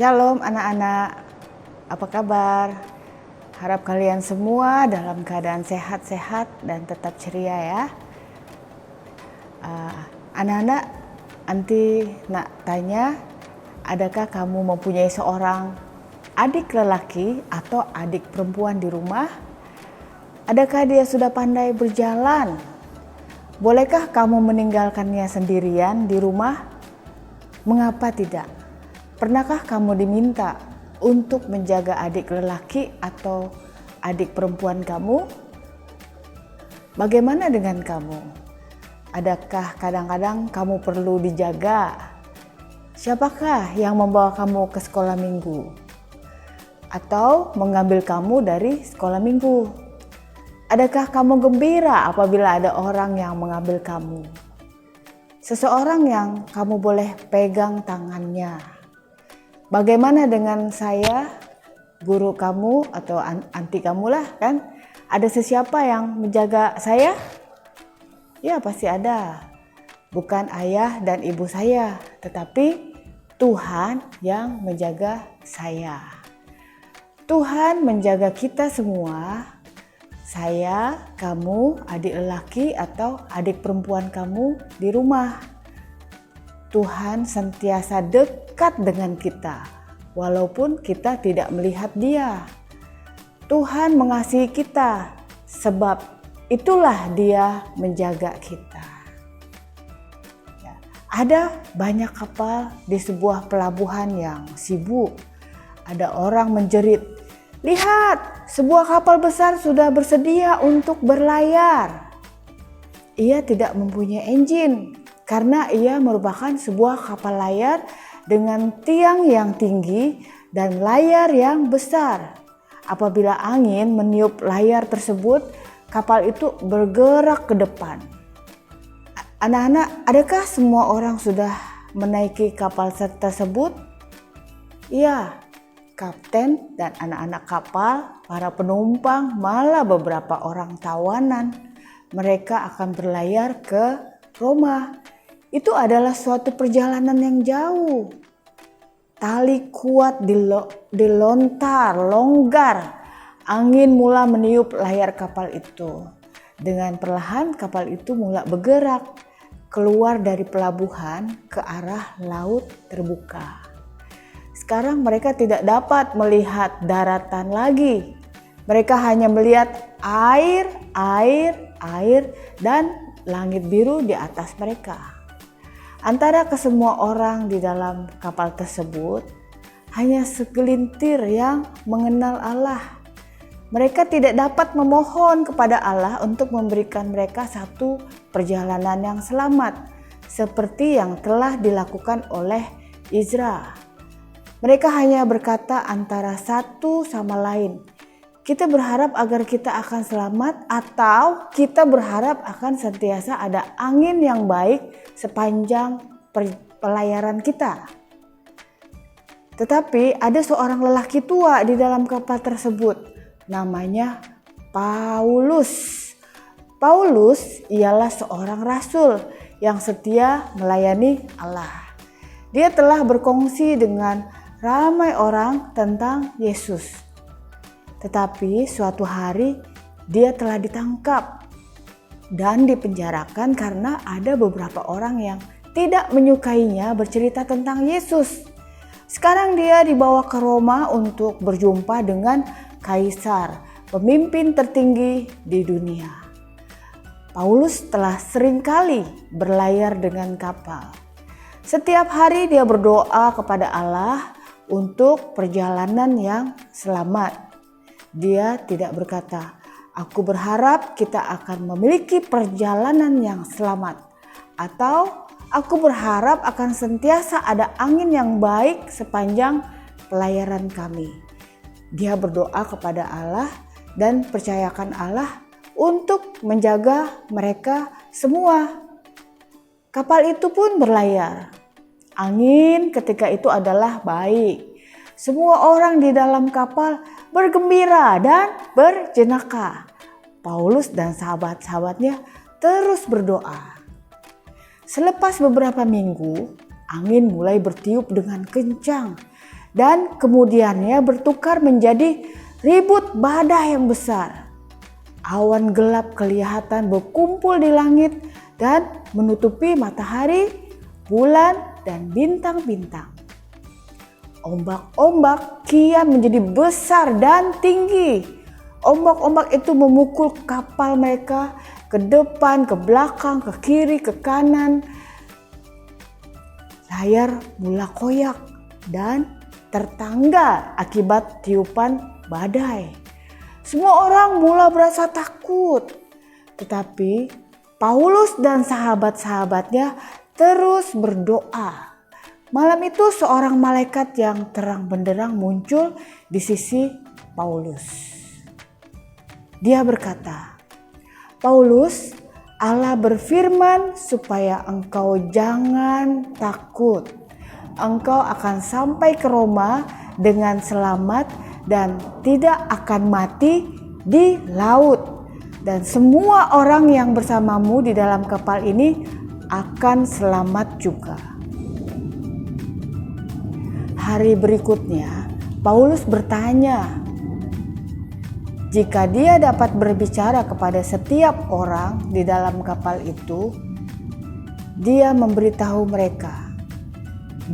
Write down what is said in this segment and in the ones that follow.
Shalom anak-anak, apa kabar? Harap kalian semua dalam keadaan sehat-sehat dan tetap ceria ya. Anak-anak, nanti nak tanya, adakah kamu mempunyai seorang adik lelaki atau adik perempuan di rumah? Adakah dia sudah pandai berjalan? Bolehkah kamu meninggalkannya sendirian di rumah? Mengapa tidak? Pernahkah kamu diminta untuk menjaga adik lelaki atau adik perempuan kamu? Bagaimana dengan kamu? Adakah kadang-kadang kamu perlu dijaga? Siapakah yang membawa kamu ke sekolah minggu? Atau mengambil kamu dari sekolah minggu? Adakah kamu gembira apabila ada orang yang mengambil kamu? Seseorang yang kamu boleh pegang tangannya. Bagaimana dengan saya, guru kamu atau anti kamu lah kan? Ada sesiapa yang menjaga saya? Ya pasti ada. Bukan ayah dan ibu saya, tetapi Tuhan yang menjaga saya. Tuhan menjaga kita semua. Saya, kamu, adik lelaki atau adik perempuan kamu di rumah. Tuhan sentiasa dekat dengan kita, walaupun kita tidak melihat Dia. Tuhan mengasihi kita, sebab itulah Dia menjaga kita. Ya, ada banyak kapal di sebuah pelabuhan yang sibuk. Ada orang menjerit, "Lihat, sebuah kapal besar sudah bersedia untuk berlayar." Ia tidak mempunyai engine. Karena ia merupakan sebuah kapal layar dengan tiang yang tinggi dan layar yang besar. Apabila angin meniup layar tersebut, kapal itu bergerak ke depan. Anak-anak, adakah semua orang sudah menaiki kapal tersebut? Iya, kapten dan anak-anak kapal, para penumpang, malah beberapa orang tawanan. Mereka akan berlayar ke Roma. Itu adalah suatu perjalanan yang jauh. Tali kuat longgar. Angin mula meniup layar kapal itu. Dengan perlahan kapal itu mula bergerak keluar dari pelabuhan ke arah laut terbuka. Sekarang mereka tidak dapat melihat daratan lagi. Mereka hanya melihat air dan langit biru di atas mereka. Antara kesemua orang di dalam kapal tersebut, hanya segelintir yang mengenal Allah. Mereka tidak dapat memohon kepada Allah untuk memberikan mereka satu perjalanan yang selamat, seperti yang telah dilakukan oleh Izra. Mereka hanya berkata antara satu sama lain, "Kita berharap agar kita akan selamat," atau "Kita berharap akan sentiasa ada angin yang baik sepanjang pelayaran kita." Tetapi ada seorang lelaki tua di dalam kapal tersebut, namanya Paulus. Paulus ialah seorang rasul yang setia melayani Allah. Dia telah berkongsi dengan ramai orang tentang Yesus. Tetapi suatu hari dia telah ditangkap dan dipenjarakan karena ada beberapa orang yang tidak menyukainya bercerita tentang Yesus. Sekarang dia dibawa ke Roma untuk berjumpa dengan Kaisar, pemimpin tertinggi di dunia. Paulus telah seringkali berlayar dengan kapal. Setiap hari dia berdoa kepada Allah untuk perjalanan yang selamat. Dia tidak berkata, "Aku berharap kita akan memiliki perjalanan yang selamat," atau "Aku berharap akan sentiasa ada angin yang baik sepanjang pelayaran kami." Dia berdoa kepada Allah dan percayakan Allah untuk menjaga mereka semua. Kapal itu pun berlayar. Angin ketika itu adalah baik. Semua orang di dalam kapal bergembira dan berjenaka. Paulus dan sahabat-sahabatnya terus berdoa. Selepas beberapa minggu, angin mulai bertiup dengan kencang dan kemudiannya bertukar menjadi ribut badai yang besar. Awan gelap kelihatan berkumpul di langit dan menutupi matahari, bulan, dan bintang-bintang. Ombak-ombak kian menjadi besar dan tinggi. Ombak-ombak itu memukul kapal mereka ke depan, ke belakang, ke kiri, ke kanan. Layar mula koyak dan tertanggal akibat tiupan badai. Semua orang mula berasa takut. Tetapi Paulus dan sahabat-sahabatnya terus berdoa. Malam itu seorang malaikat yang terang benderang muncul di sisi Paulus. Dia berkata, "Paulus, Allah berfirman supaya engkau jangan takut. Engkau akan sampai ke Roma dengan selamat dan tidak akan mati di laut. Dan semua orang yang bersamamu di dalam kapal ini akan selamat juga." Hari berikutnya, Paulus bertanya, jika dia dapat berbicara kepada setiap orang di dalam kapal itu, dia memberitahu mereka,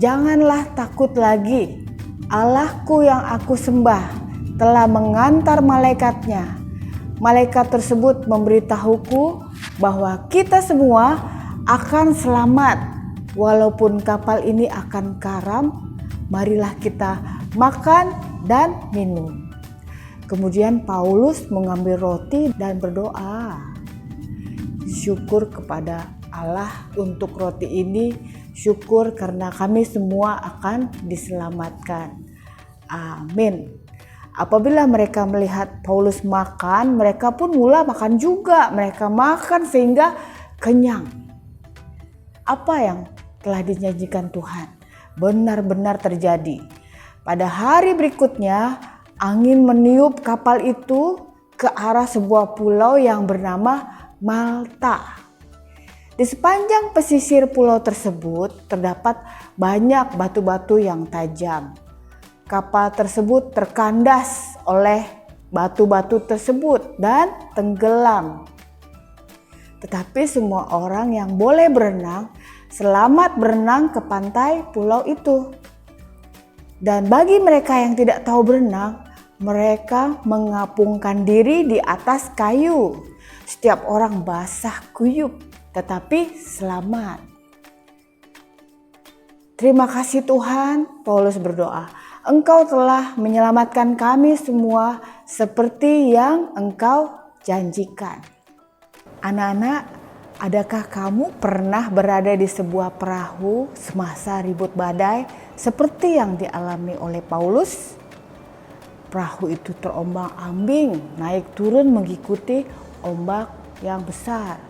"Janganlah takut lagi. Allahku yang aku sembah telah mengantar malaikatnya. Malaikat tersebut memberitahuku bahwa kita semua akan selamat. Walaupun kapal ini akan karam, marilah kita makan dan minum." Kemudian Paulus mengambil roti dan berdoa. Syukur kepada Allah untuk roti ini, syukur karena kami semua akan diselamatkan. Amin. Apabila mereka melihat Paulus makan, mereka pun mula makan juga. Mereka makan sehingga kenyang. Apa yang telah dijanjikan Tuhan benar-benar terjadi. Pada hari berikutnya, angin meniup kapal itu ke arah sebuah pulau yang bernama Malta. Di sepanjang pesisir pulau tersebut terdapat banyak batu-batu yang tajam. Kapal tersebut terkandas oleh batu-batu tersebut dan tenggelam. Tetapi semua orang yang boleh berenang selamat berenang ke pantai pulau itu. Dan bagi mereka yang tidak tahu berenang, mereka mengapungkan diri di atas kayu. Setiap orang basah kuyup, tetapi selamat. Terima kasih Tuhan, Paulus berdoa. Engkau telah menyelamatkan kami semua seperti yang Engkau janjikan. Anak-anak, adakah kamu pernah berada di sebuah perahu semasa ribut badai seperti yang dialami oleh Paulus? Perahu itu terombang-ambing, naik turun mengikuti ombak yang besar.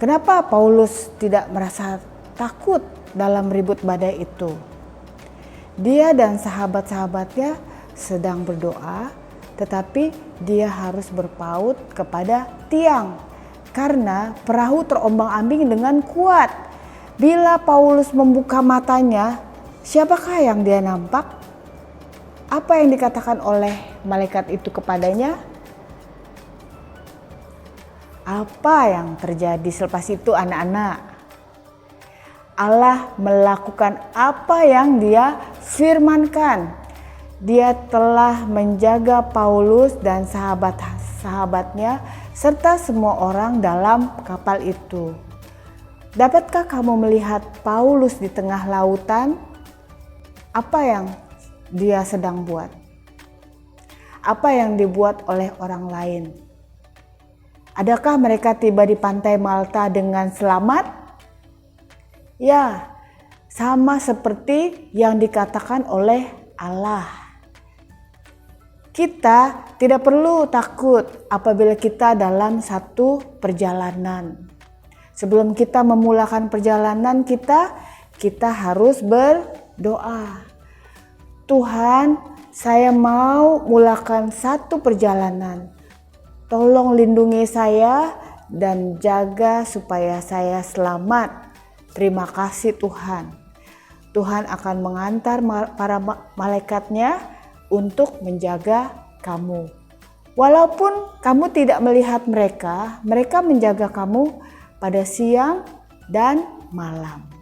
Kenapa Paulus tidak merasa takut dalam ribut badai itu? Dia dan sahabat-sahabatnya sedang berdoa, tetapi dia harus berpaut kepada tiang karena perahu terombang-ambing dengan kuat. Bila Paulus membuka matanya, siapakah yang dia nampak? Apa yang dikatakan oleh malaikat itu kepadanya? Apa yang terjadi selepas itu, anak-anak? Allah melakukan apa yang Dia firmankan. Dia telah menjaga Paulus dan sahabat-sahabatnya serta semua orang dalam kapal itu. Dapatkah kamu melihat Paulus di tengah lautan? Apa yang dia sedang buat? Apa yang dibuat oleh orang lain? Adakah mereka tiba di pantai Malta dengan selamat? Ya, sama seperti yang dikatakan oleh Allah. Kita tidak perlu takut apabila kita dalam satu perjalanan. Sebelum kita memulakan perjalanan kita harus berdoa. Tuhan, saya mau mulakan satu perjalanan. Tolong lindungi saya dan jaga supaya saya selamat. Terima kasih Tuhan. Tuhan akan mengantar para malaikatnya untuk menjaga kamu. Walaupun kamu tidak melihat mereka, mereka menjaga kamu pada siang dan malam.